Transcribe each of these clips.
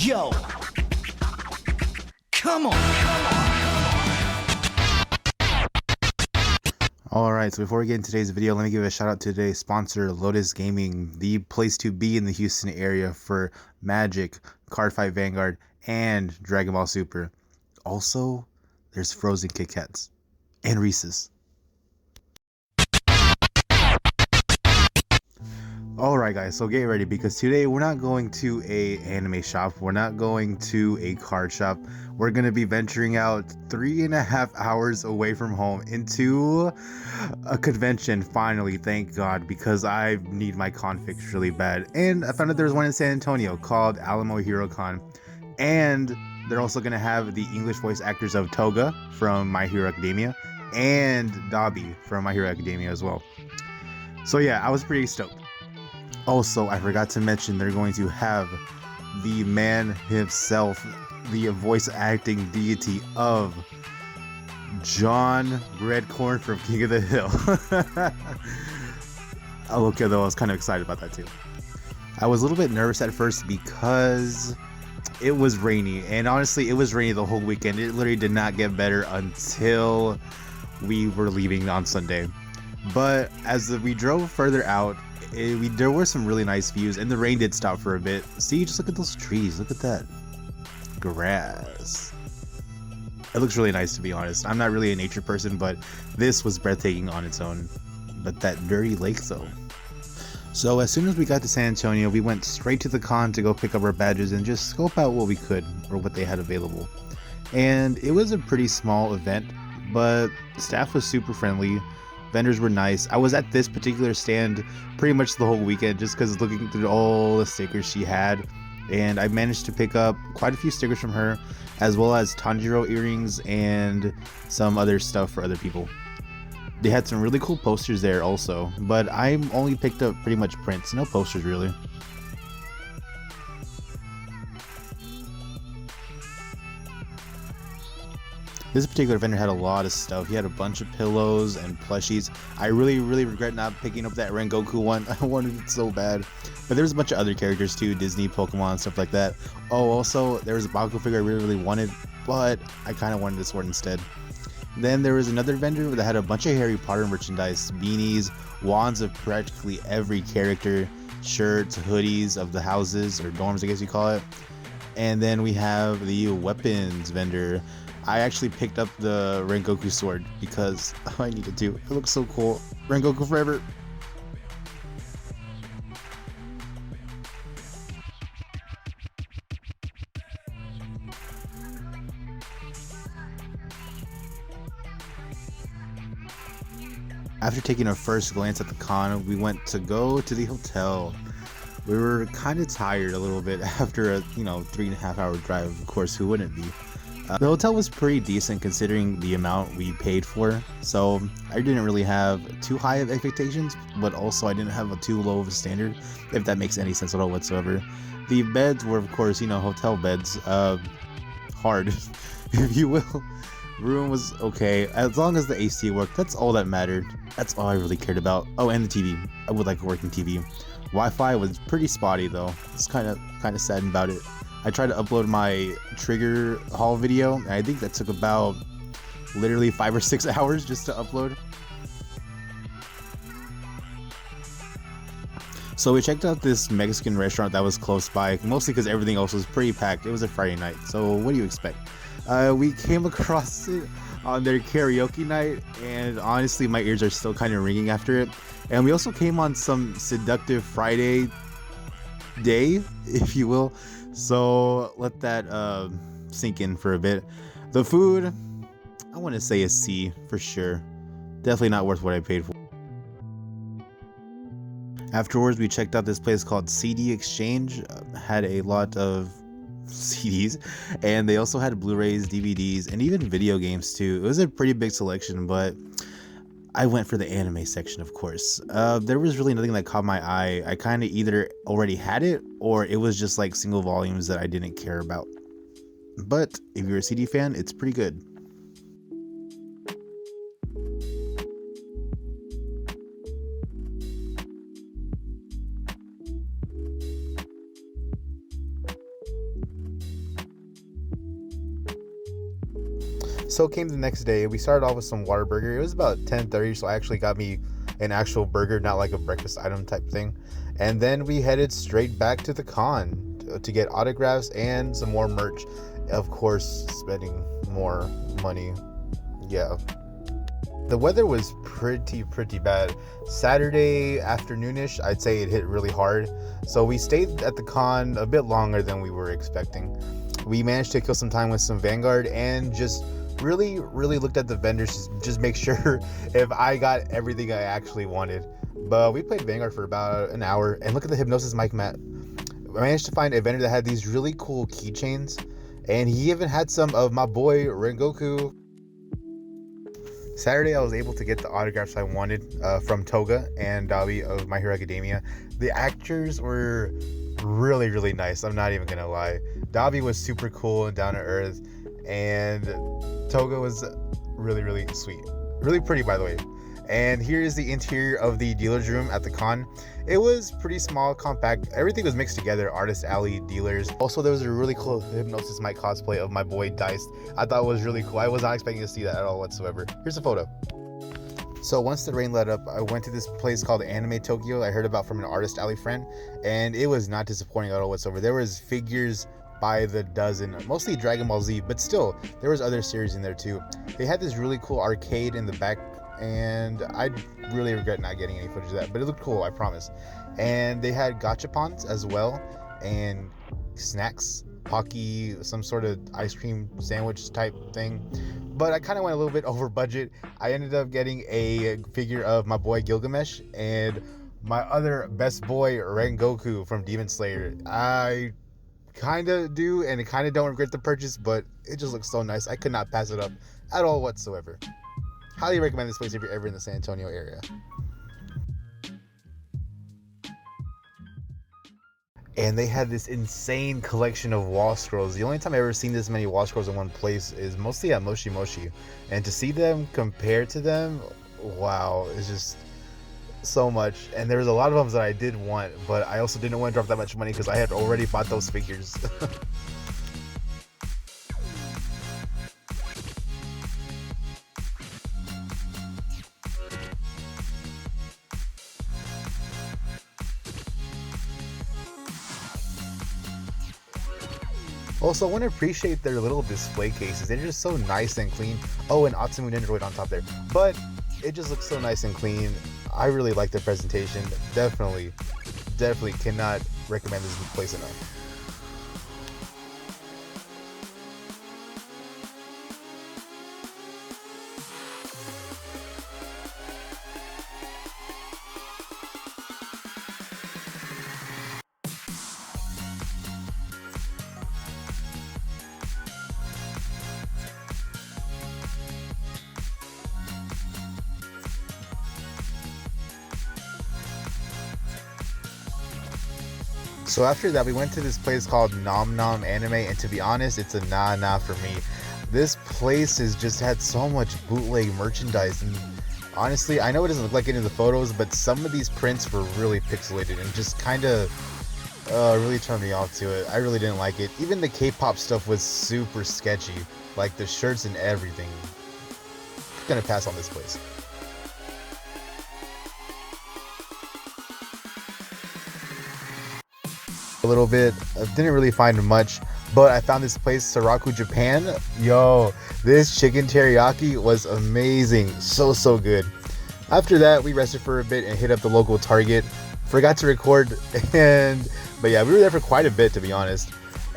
Yo, come on, come on. Alright, so before we get into today's video, let me give a shout out to today's sponsor, Lotus Gaming, the place to be in the Houston area for Magic, Cardfight Vanguard, and Dragon Ball Super. Also, there's frozen Kit Kats and Reese's. Alright guys, so get ready because today we're not going to a anime shop, we're not going to a card shop, we're going to be venturing out 3.5 hours away from home into a convention finally, thank God, because I need my con fix really bad. And I found out there's one in San Antonio called Alamo Hero Con, and they're also going to have the English voice actors of Toga from My Hero Academia and Dobby from My Hero Academia as well. So yeah, I was pretty stoked. Also, I forgot to mention they're going to have the man himself, the voice acting deity of John Redcorn from King of the Hill. Okay, though, I was kind of excited about that too. I was a little bit nervous at first because it was rainy, and honestly, it was rainy the whole weekend. It literally did not get better until we were leaving on Sunday. But as we drove further out, there were some really nice views, and the rain did stop for a bit. See, just look at those trees, look at that grass. It looks really nice, to be honest. I'm not really a nature person, but this was breathtaking on its own. But that dirty lake though. So as soon as we got to San Antonio, we went straight to the con to go pick up our badges and just scope out what we could, or what they had available. And it was a pretty small event, but staff was super friendly. Vendors were nice. I was at this particular stand pretty much the whole weekend just because looking through all the stickers she had, and I managed to pick up quite a few stickers from her, as well as Tanjiro earrings and some other stuff for other people. They had some really cool posters there also, but I only picked up pretty much prints, no posters really. This particular vendor had a lot of stuff. He had a bunch of pillows and plushies. I really regret not picking up that Rengoku one. I wanted it so bad. But there was a bunch of other characters too, Disney, Pokemon, stuff like that. Oh, also, there was a Bakugo figure I really wanted, but I kind of wanted this one instead. Then there was another vendor that had a bunch of Harry Potter merchandise, beanies, wands of practically every character, shirts, hoodies of the houses, or dorms I guess you call it. And then we have the weapons vendor. I actually picked up the Rengoku sword because I needed to. It looks so cool. Rengoku forever. After taking our first glance at the con, we went to go to the hotel. We were kind of tired a little bit after a 3.5 hour drive. Of course, who wouldn't be? The hotel was pretty decent considering the amount we paid for, so I didn't really have too high of expectations, but also I didn't have a too low of a standard, if that makes any sense at all whatsoever. The beds were, of course, hotel beds, hard, if you will. Room was okay, as long as the AC worked, that's all that mattered. That's all I really cared about. Oh, and the TV. I would like a working TV. Wi-Fi was pretty spotty though. It's kind of sad about it. I tried to upload my trigger haul video, and I think that took about literally 5 or 6 hours just to upload. So we checked out this Mexican restaurant that was close by, mostly because everything else was pretty packed. It was a Friday night, so what do you expect? We came across it on their karaoke night, and honestly my ears are still kind of ringing after it. And we also came on some seductive Friday day, if you will. So let that sink in for a bit. The food, I want to say a C for sure. Definitely not worth what I paid for. Afterwards, we checked out this place called CD Exchange. Had a lot of CDs, and they also had Blu-rays, DVDs, and even video games too. It was a pretty big selection, but I went for the anime section, of course. There was really nothing that caught my eye. I kind of either already had it, or it was just like single volumes that I didn't care about. But if you're a CD fan, it's pretty good. So came the next day. We started off with some Whataburger. It was about 10:30, so I actually got me an actual burger, not like a breakfast item type thing. And then we headed straight back to the con to get autographs and some more merch. Of course, spending more money. Yeah. The weather was pretty bad. Saturday afternoonish, I'd say it hit really hard. So we stayed at the con a bit longer than we were expecting. We managed to kill some time with some Vanguard and just really looked at the vendors to just make sure if I got everything I actually wanted. But we played Vanguard for about an hour, and look at the Hypnosis mic mat. I managed to find a vendor that had these really cool keychains, and he even had some of my boy Rengoku. Saturday, I was able to get the autographs I wanted from Toga and Dabi of My Hero Academia. The actors were really nice. I'm not even gonna lie. Dabi was super cool and down to earth, and Toga was really sweet. Really pretty, by the way. And here is the interior of the dealer's room at the con. It was pretty small, compact. Everything was mixed together. Artist alley, dealers. Also, there was a really cool Hypnosis Mic cosplay of my boy Dice. I thought it was really cool. I was not expecting to see that at all whatsoever. Here's a photo. So once the rain let up, I went to this place called Anime Tokyo. I heard about from an artist alley friend, and it was not disappointing at all whatsoever. There was figures by the dozen, mostly Dragon Ball Z, but still, there was other series in there too. They had this really cool arcade in the back, and I really regret not getting any footage of that, but it looked cool, I promise. And they had gachapons as well, and snacks, Pocky, some sort of ice cream sandwich type thing. But I kind of went a little bit over budget. I ended up getting a figure of my boy Gilgamesh and my other best boy Rengoku from Demon Slayer. I kind of do and kind of don't regret the purchase, but it just looks so nice. I could not pass it up at all whatsoever. Highly recommend this place if you're ever in the San Antonio area. And they had this insane collection of wall scrolls. The only time I've ever seen this many wall scrolls in one place is mostly at Moshi Moshi. And to see them compared to them, wow, it's just so much. And there was a lot of them that I did want, but I also didn't want to drop that much money because I had already bought those figures. Also, I want to appreciate their little display cases. They're just so nice and clean. Oh, and Atsumu Nendoroid on top there. But it just looks so nice and clean. I really like their presentation. Definitely cannot recommend this place enough. So after that, we went to this place called Nom Nom Anime, and to be honest, it's a nah for me. This place has just had so much bootleg merchandise, and honestly, I know it doesn't look like it in the photos, but some of these prints were really pixelated and just kind of really turned me off to it. I really didn't like it. Even the K-pop stuff was super sketchy, like the shirts and everything. Gonna pass on this place. A little bit. I didn't really find much, but I found this place, Saraku Japan. Yo, this chicken teriyaki was amazing. So good. After that, we rested for a bit and hit up the local Target. Forgot to record, but yeah, we were there for quite a bit, to be honest.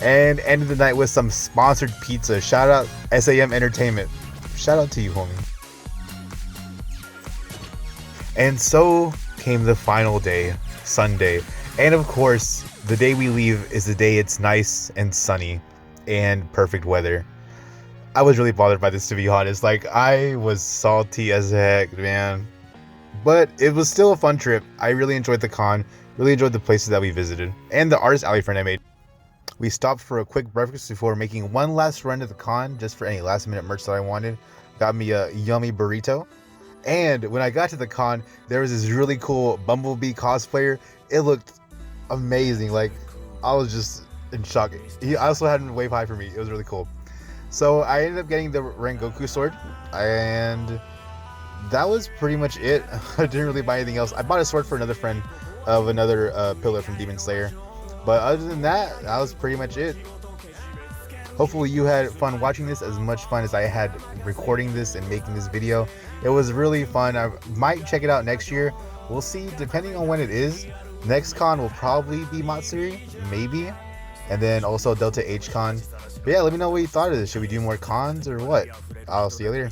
And ended the night with some sponsored pizza. Shout out SAM Entertainment. Shout out to you, homie. And so came the final day, Sunday. And of course, the day we leave is the day it's nice and sunny and perfect weather. I was really bothered by this, to be honest. Like, I was salty as heck, man. But it was still a fun trip. I really enjoyed the con, really enjoyed the places that we visited, and the artist alley friend I made. We stopped for a quick breakfast before making one last run to the con, just for any last minute merch that I wanted. Got me a yummy burrito. And when I got to the con, there was this really cool Bumblebee cosplayer. It looked amazing. Like, I was just in shock. He also had him wave high for me. It was really cool. So I ended up getting the Rengoku sword, and that was pretty much it. I didn't really buy anything else. I bought a sword for another friend of another pillar from Demon Slayer, but other than that, that was pretty much it. Hopefully you had fun watching this, as much fun as I had recording this and making this video. It was really fun. I might check it out next year. We'll see, depending on when it is. Next con will probably be Matsuri, maybe, and then also Delta H Con. But yeah, let me know what you thought of this. Should we do more cons or what? I'll see you later.